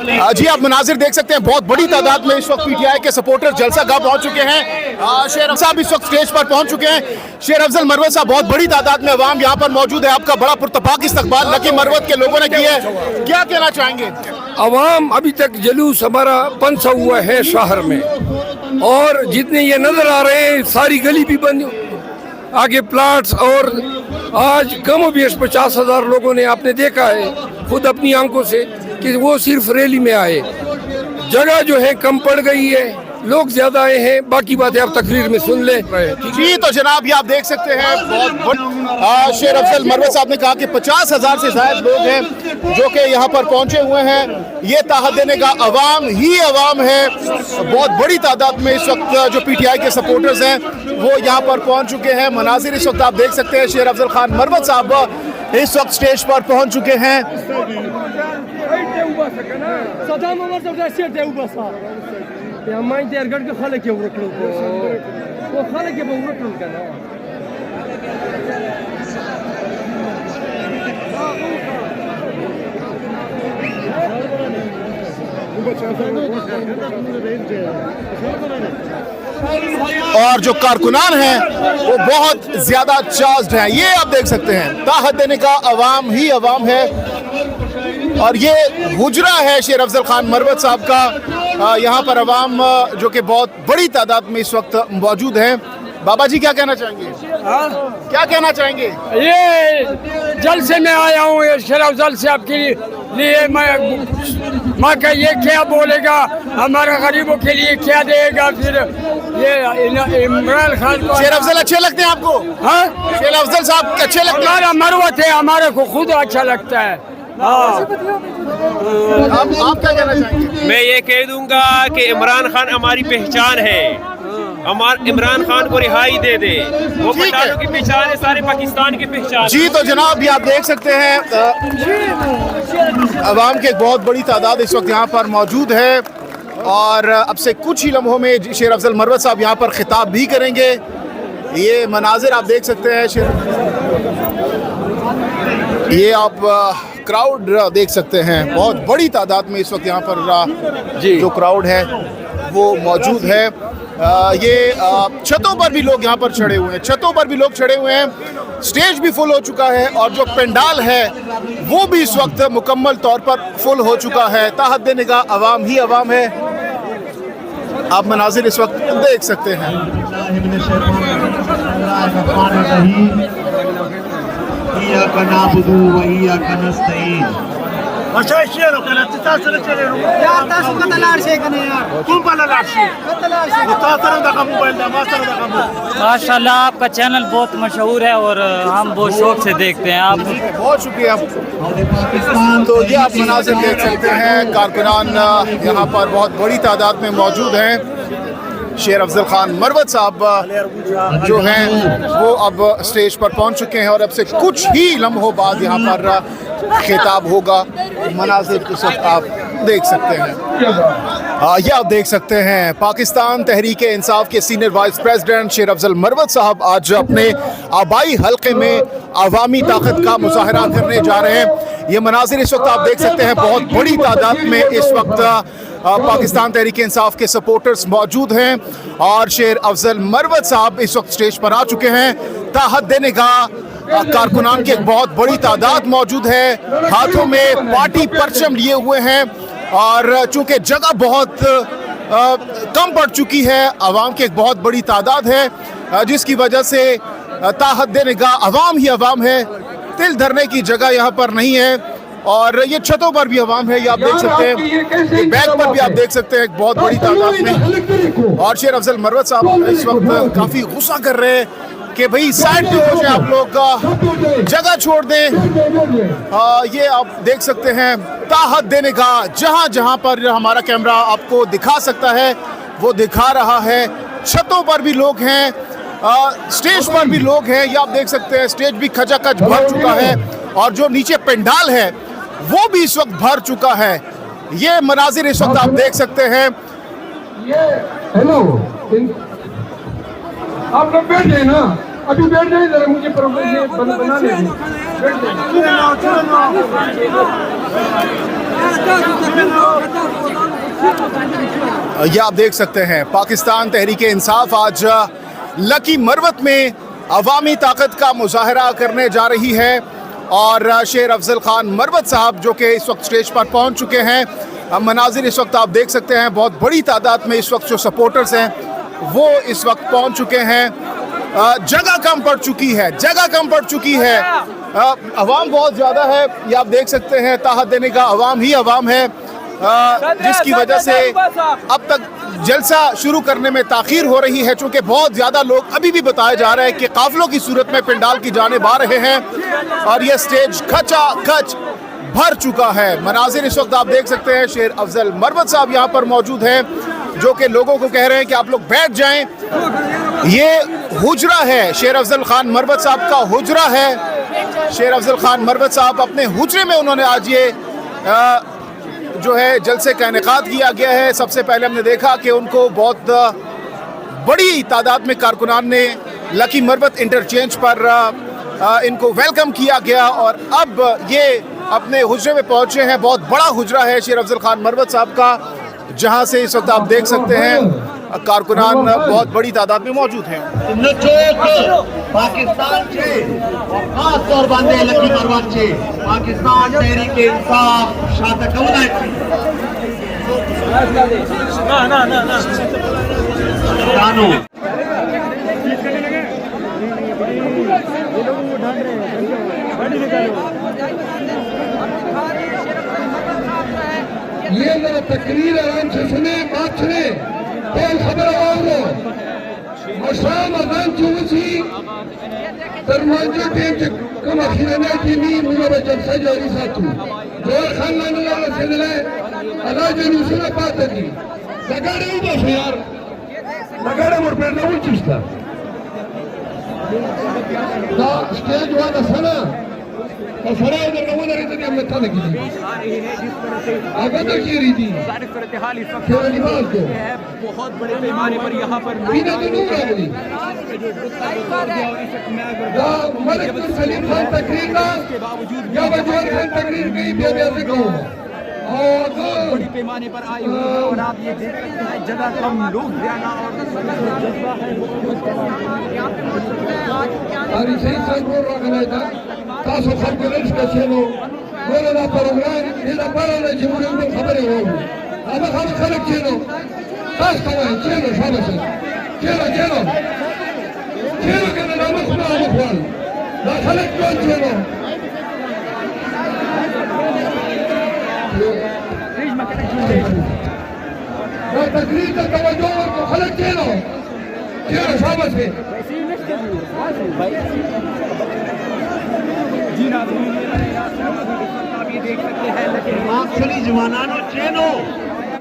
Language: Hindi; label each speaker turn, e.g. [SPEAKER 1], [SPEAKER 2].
[SPEAKER 1] जी आप मनाजिर देख सकते हैं, बहुत बड़ी तादाद में इस वक्त पीटीआई के सपोर्टर जलसा गाह पहुंच चुके हैं। शेर साहब इस वक्त स्टेज पर पहुंच चुके हैं। शेर अफजल मरवत साहब, बहुत बड़ी तादाद में अवाम यहाँ पर मौजूद है। आपका बड़ा पुरतफाक इस्तकबाल लकी मरवत के लोगों ने किया है, क्या कहना चाहेंगे?
[SPEAKER 2] अवाम अभी तक जुलूस हमारा पंसा हुआ है शहर में, और जितने ये नजर आ रहे हैं सारी गली भी बंद, आगे प्लाट्स, और आज कम बेश 50,000 लोगों ने आपने देखा है खुद अपनी आंखों से कि वो सिर्फ रैली में आए। जगह जो है कम पड़ गई है, लोग ज्यादा आए हैं, बाकी बातें आप तकरीर में सुन ले।
[SPEAKER 1] जी तो जनाब ये आप देख सकते हैं, बहुत शेर अफजल मरवत साहब ने कहा कि 50,000 से ज्यादा लोग हैं जो कि यहाँ पर पहुंचे हुए हैं। ये ताहत देने का अवाम ही अवाम है। बहुत बड़ी तादाद में इस वक्त जो पीटीआई के सपोर्टर्स हैं वो यहाँ पर पहुंच चुके हैं। मनाजिर इस वक्त आप देख सकते हैं, शेर अफजल खान मरवत साहब इस वक्त स्टेज पर पहुंच चुके हैं। और जो कारकुनान हैं वो बहुत ज्यादा चार्ज्ड हैं। ये आप देख सकते हैं, ताकत देने का अवाम ही अवाम है। और ये हुजरा है शेर अफजल खान मरवत साहब का। यहाँ पर अवाम जो कि बहुत बड़ी तादाद में इस वक्त मौजूद है। बाबा जी क्या कहना चाहेंगे? क्या कहना चाहेंगे?
[SPEAKER 2] ये जलसे में आया हूँ, ये शेर अफजल साहब के लिए मैं का ये क्या बोलेगा, हमारे गरीबों के लिए क्या देगा? फिर ये इमरान खान को
[SPEAKER 1] शेर अफजल अच्छे लगते हैं आपको?
[SPEAKER 2] हाँ,
[SPEAKER 1] शेर अफजल साहब अच्छे लगते हैं?
[SPEAKER 2] हमारा मरवत है, हमारे को खुद अच्छा लगता है। हाँ,
[SPEAKER 1] आप क्या कहना चाहेंगे?
[SPEAKER 3] मैं ये कह दूंगा कि इमरान खान हमारी पहचान है। हमारे इमरान खान को रिहाई दे दे, वो पठानों की पहचान है, सारे पाकिस्तान की पहचान।
[SPEAKER 1] जी तो जनाब ये आप देख सकते हैं, अवाम की एक बहुत बड़ी तादाद इस वक्त यहाँ पर मौजूद है। और अब से कुछ ही लम्हों में शेर अफजल मरवत साहब यहाँ पर खिताब भी करेंगे। ये मनाजिर आप देख सकते हैं, ये आप क्राउड देख सकते हैं। बहुत बड़ी तादाद में इस वक्त यहाँ पर जो क्राउड है वो मौजूद है। ये छतों पर भी लोग यहाँ पर चढ़े हुए हैं, छतों पर भी लोग चढ़े हुए हैं। स्टेज भी फुल हो चुका है और जो पंडाल है वो भी इस वक्त मुकम्मल तौर पर फुल हो चुका है। ताहत देने का अवाम ही अवाम है। आप मनाजिर इस वक्त देख सकते हैं।
[SPEAKER 4] माशाल्लाह आपका चैनल बहुत मशहूर है और हम बहुत शौक से देखते हैं। आप
[SPEAKER 1] बहुत शुक्रिया। तो ये आप मनाजिर देख सकते हैं, कारकुनान यहाँ पर बहुत बड़ी तादाद में मौजूद हैं। शेर अफजल खान मरवत साहब जो हैं वो अब स्टेज पर पहुंच चुके हैं और अब से कुछ ही लम्हों बाद यहाँ पर खिताब होगा। मनाजिर इस वक्त आप देख सकते हैं। ये आप देख सकते हैं, पाकिस्तान तहरीक इंसाफ के सीनियर वाइस प्रेसिडेंट शेर अफजल मरवत साहब आज अपने आबाई हल्के में अवामी ताकत का मुजाहरा करने जा रहे हैं। ये मनाजिर इस वक्त आप देख सकते हैं, बहुत बड़ी तादाद में इस वक्त पाकिस्तान तहरीक इंसाफ के सपोर्टर्स मौजूद हैं और शेर अफजल मरवत साहब इस वक्त स्टेज पर आ चुके हैं। ताहत देने का कारकुनान की एक बहुत बड़ी तादाद मौजूद है, हाथों में पार्टी परचम लिए हुए हैं। और चूंकि जगह बहुत कम पड़ चुकी है, अवाम की एक बहुत बड़ी तादाद है, जिसकी वजह से ताहत देने का अवाम ही अवाम है। तिल धरने की जगह यहाँ पर नहीं है। और ये छतों पर भी अवाम है, ये आप देख सकते हैं, बैग पर भी आप देख सकते हैं एक बहुत बड़ी तादाद में। और शेर अफजल मरवत साहब इस वक्त काफ़ी गुस्सा कर रहे हैं कि भाई साइड पे हो जाए, आप लोग जगह छोड़ दें। ये आप देख सकते हैं, ताहत देने का जहाँ जहाँ पर हमारा कैमरा आपको दिखा सकता है वो दिखा रहा है। छतों पर भी लोग हैं, स्टेज पर भी लोग हैं, ये आप देख सकते हैं। स्टेज भी खचाखच भर चुका है और जो नीचे पंडाल है वो भी इस वक्त भर चुका है। ये मनाजिर इस वक्त आप देख सकते हैं।
[SPEAKER 2] हेलो, आप लोग बैठ जाए ना, अभी बैठ जाए जरा, मुझे बना लें।
[SPEAKER 1] ये आप देख सकते हैं पाकिस्तान तहरीक इंसाफ आज लकी मरवत में अवामी ताकत का मुजाहरा करने जा रही है और शेर अफजल खान मरवत साहब जो कि इस वक्त स्टेज पर पहुंच चुके हैं। मनाजिर इस वक्त आप देख सकते हैं, बहुत बड़ी तादाद में इस वक्त जो सपोर्टर्स हैं वो इस वक्त पहुंच चुके हैं। जगह कम पड़ चुकी है, जगह कम पड़ चुकी है, अवाम बहुत ज़्यादा है। ये आप देख सकते हैं ताहत देने का अवाम ही अवाम है, जिसकी वजह से अब तक जलसा शुरू करने में ताख़ीर हो रही है, चूँकि बहुत ज़्यादा लोग अभी भी बताया जा रहा है कि काफ़िलों की सूरत में पंडाल की जानिब आ रहे हैं और ये स्टेज खचा खच भर चुका है। मनाजिर इस वक्त आप देख सकते हैं, शेर अफजल मरवत साहब यहाँ पर मौजूद हैं जो कि लोगों को कह रहे हैं कि आप लोग बैठ जाएं। ये हुजरा है, शेर अफजल खान मरवत साहब का हुजरा है। शेर अफजल खान मरवत साहब अपने हुजरे में उन्होंने आज ये जो है जलसे का इनेकाद किया गया है। सबसे पहले हमने देखा कि उनको बहुत बड़ी तादाद में कारकुनान ने लकी मरवत इंटरचेंज पर इनको वेलकम किया गया और अब ये अपने हुजरे में पहुंचे हैं। बहुत बड़ा हुजरा है शेर अफजल खान मरवत साहब का, जहां से इस वक्त आप देख सकते हैं कारकुनान बहुत बड़ी तादाद में मौजूद हैं।
[SPEAKER 5] पाकिस्तान से खास तौर बांधे लकी मरवत से पाकिस्तान तहरीक इंसाफ शाद
[SPEAKER 6] ये मेरा तकरीर आराम से सुने, बात सुने, कौन खबर आओ मशाम अजान चूसी दरवाजे टीम से कम अखिरने की नी मुझे जब से जारी साथू जो खानदान वाला से ले अल्लाह जो दूसरा बात है लगाड़े बस यार लगाड़े मोर पे ना चूसता दा स्टेज वाला सना और सरा इधर का उधर इधर हमने थाने की आगे तक ये रही थी सारे सूरत-ए-हाल इस वक्त है बहुत बड़े पैमाने पर यहाँ पर बिना तो नहीं रहा बोली मलिक सलीम खान तकरीर का या वजूर खान तकरीर कहीं भी अभी कहूँ और
[SPEAKER 7] बड़ी पैमाने पर आए हुए हैं और आप ये देख सकते हैं जगह कम लोग ज्यादा
[SPEAKER 6] और इसे इंसान बोल रहा था तासो खबरें का चलो बोले ना प्रोग्राम ये ना पढ़ा ना जीवन में खबरें हो अब हम खलक चलो तास का चलो शाबाश चलो चलो चलो के नाम खुदा अखबार ना खलक कौन चलो ना तकरीर का तवज्जो को खलक चलो चलो शाबाश
[SPEAKER 7] आप ये देख सकते हैं
[SPEAKER 5] आखिरी जमाना नो चेनो